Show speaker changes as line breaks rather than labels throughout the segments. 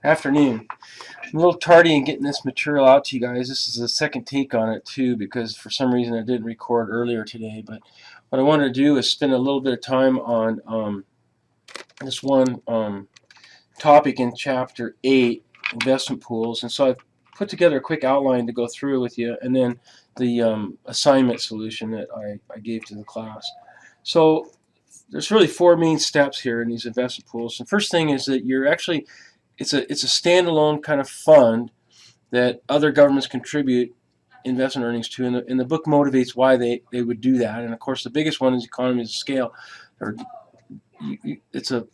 Afternoon. I'm a little tardy in getting this material out to you guys. This is the second take on it too, because for some reason I didn't record earlier today. But what I wanted to do is spend a little bit of time on this one topic in Chapter 8, investment pools. And so I've put together a quick outline to go through with you, and then the assignment solution that I gave to the class. So there's really four main steps here in these investment pools. The first thing is that you're actually it's a standalone kind of fund that other governments contribute investment earnings to, and the book motivates why they would do that. And of course, the biggest one is economies of scale. It's a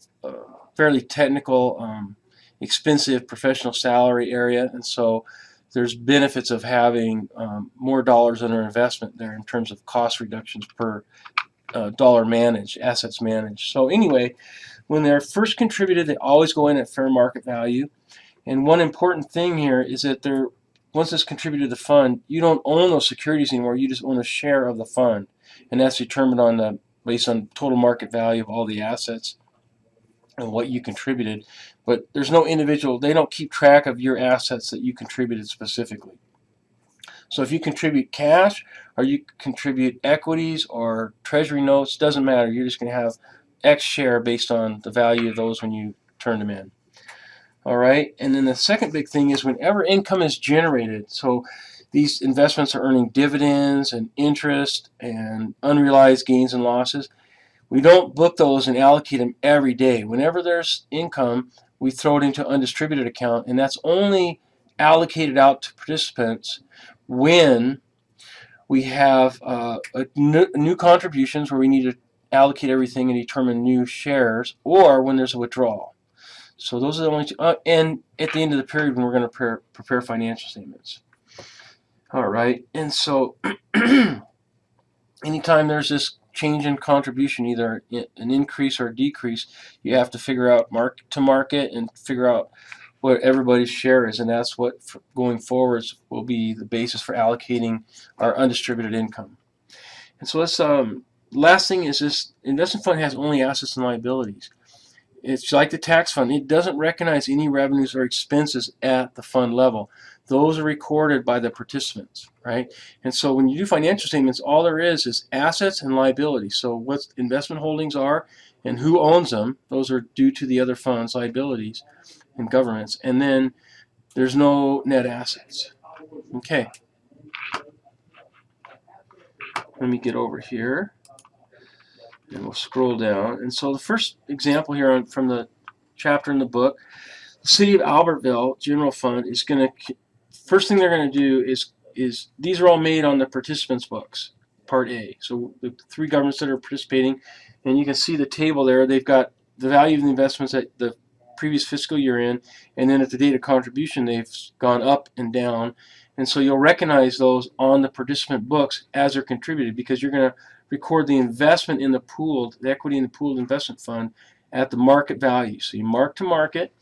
fairly technical, expensive professional salary area, and so there's benefits of having more dollars under investment there in terms of cost reductions per dollar managed, assets managed. So anyway, when they're first contributed, they always go in at fair market value. And one important thing here is that once it's contributed to the fund, you don't own those securities anymore. You just own a share of the fund, and that's determined based on total market value of all the assets and what you contributed. But there's no individual. They don't keep track of your assets that you contributed specifically. So if you contribute cash or you contribute equities or treasury notes, doesn't matter. You're just going to have X share based on the value of those when you turn them in. All right, and then the second big thing is whenever income is generated, so these investments are earning dividends and interest and unrealized gains and losses, we don't book those and allocate them every day. Whenever there's income, we throw it into undistributed account, and that's only allocated out to participants when we have new contributions where we need to allocate everything and determine new shares, or when there's a withdrawal. So those are the only two, and at the end of the period when we're going to prepare financial statements. All right, and so anytime there's this change in contribution, either an increase or a decrease, you have to figure out mark to market and figure out what everybody's share is, and that's what going forwards will be the basis for allocating our undistributed income. And so let's last thing is this investment fund has only assets and liabilities. It's like the tax fund. It doesn't recognize any revenues or expenses at the fund level. Those are recorded by the participants, right? And so when you do financial statements, all there is assets and liabilities. So what investment holdings are and who owns them, those are due to the other funds, liabilities, and governments. And then there's no net assets. Okay. Let me get over here. And we'll scroll down. And so the first example here from the chapter in the book, the City of Albertville General Fund is going to, first thing they're going to do is these are all made on the participants' books, Part A. So the three governments that are participating, and you can see the table there. They've got the value of the investments at the previous fiscal year in, and then at the date of contribution, they've gone up and down. And so you'll recognize those on the participant books as they're contributed, because you're going to record the investment in the equity in the pooled investment fund at the market value. So you mark to market,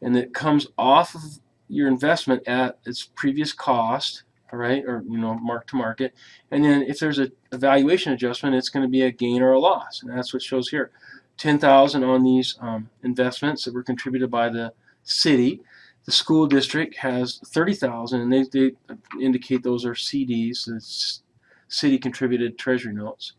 and it comes off of your investment at its previous cost, all right, or mark to market. And then if there's a valuation adjustment, it's going to be a gain or a loss, and that's what shows here. $10,000 on these investments that were contributed by the city. The school district has $30,000, and they indicate those are CDs. It's city contributed treasury notes.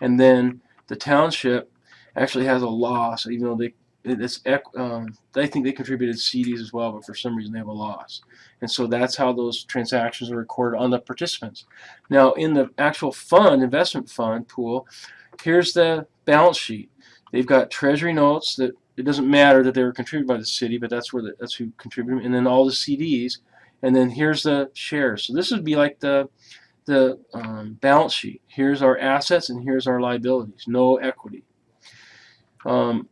And then the township actually has a loss, even though I think they contributed CDs as well, but for some reason they have a loss. And so that's how those transactions are recorded on the participants. Now in the actual fund, investment fund pool, here's the balance sheet. They've got treasury notes that it doesn't matter that they were contributed by the city, but that's who contributed them, and then all the CDs, and then here's the shares. So this would be like the balance sheet. Here's our assets and here's our liabilities. No equity. In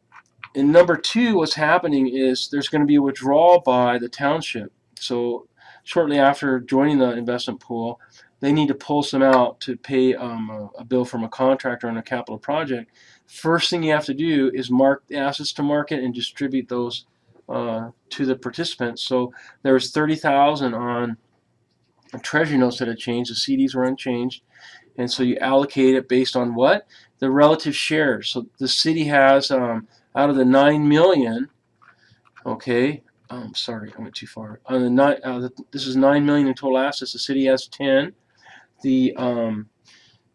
number two, what's happening is there's going to be a withdrawal by the township. So shortly after joining the investment pool, they need to pull some out to pay a bill from a contractor on a capital project. First thing you have to do is mark the assets to market and distribute those to the participants. So there's $30,000 on treasury notes that had changed. The CDs were unchanged, and so you allocate it based on what? The relative shares. So the city has out of the $9 million, okay, sorry, I went too far. On the this is 9 million in total assets. The city has 10. The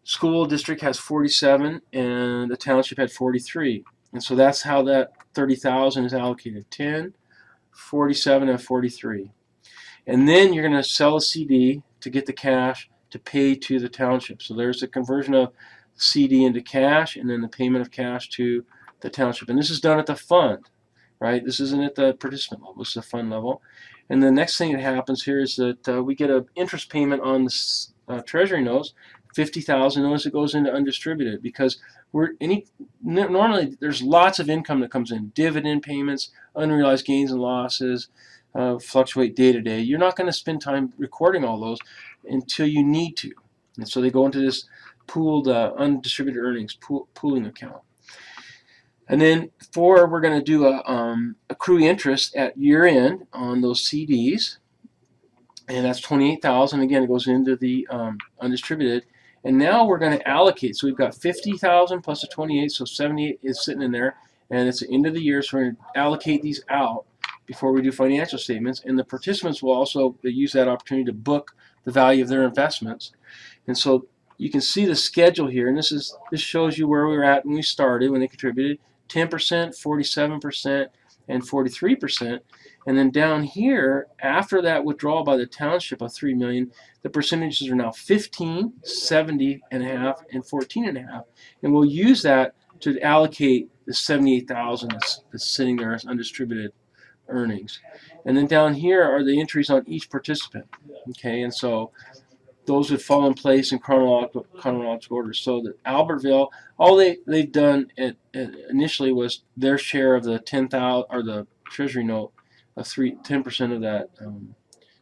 school district has 47, and the township had 43. And so that's how that 30,000 is allocated: 10, 47, and 43. And then you're going to sell a CD to get the cash to pay to the township. So there's the conversion of CD into cash, and then the payment of cash to the township. And this is done at the fund, right? This isn't at the participant level. This is the fund level. And the next thing that happens here is that we get an interest payment on the treasury notes, 50,000. Notice it goes into undistributed because normally there's lots of income that comes in: dividend payments, unrealized gains and losses, fluctuate day to day. You're not going to spend time recording all those until you need to, and so they go into this pooled undistributed earnings pooling account. And then we're going to do a accrue interest at year end on those CDs, and that's 28,000. Again, it goes into the undistributed. And now we're going to allocate. So we've got 50,000 plus the 28, so 78 is sitting in there, and it's the end of the year, so we're going to allocate these out before we do financial statements. And the participants will also use that opportunity to book the value of their investments. And so you can see the schedule here, and this shows you where we were at when we started, when they contributed 10%, 47%, and 43%. And then down here, after that withdrawal by the township of $3 million, the percentages are now 15, 70.5, and 14.5. And we'll use that to allocate the 78,000 that's sitting there as undistributed earnings. And then down here are the entries on each participant. Okay, and so those would fall in place in chronological order. So that Albertville, all they've done initially was their share of the 10,000 or the treasury note of 10% of that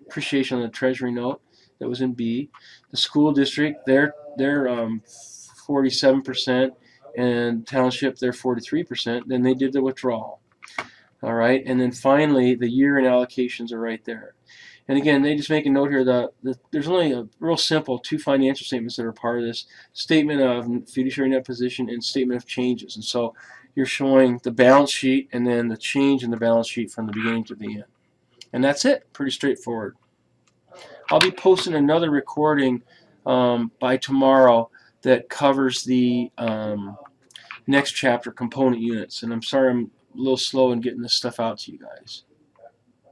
appreciation on the treasury note that was in B. The school district, they're 47%, and township, they're 43%. Then they did the withdrawal. All right, and then finally the year-end allocations are right there. And again, they just make a note here that there's only a real simple 2 financial statements that are part of this: statement of fiduciary net position and statement of changes. And so you're showing the balance sheet and then the change in the balance sheet from the beginning to the end. And that's it. Pretty straightforward. I'll be posting another recording by tomorrow that covers the next chapter, component units. And I'm sorry I'm a little slow in getting this stuff out to you guys.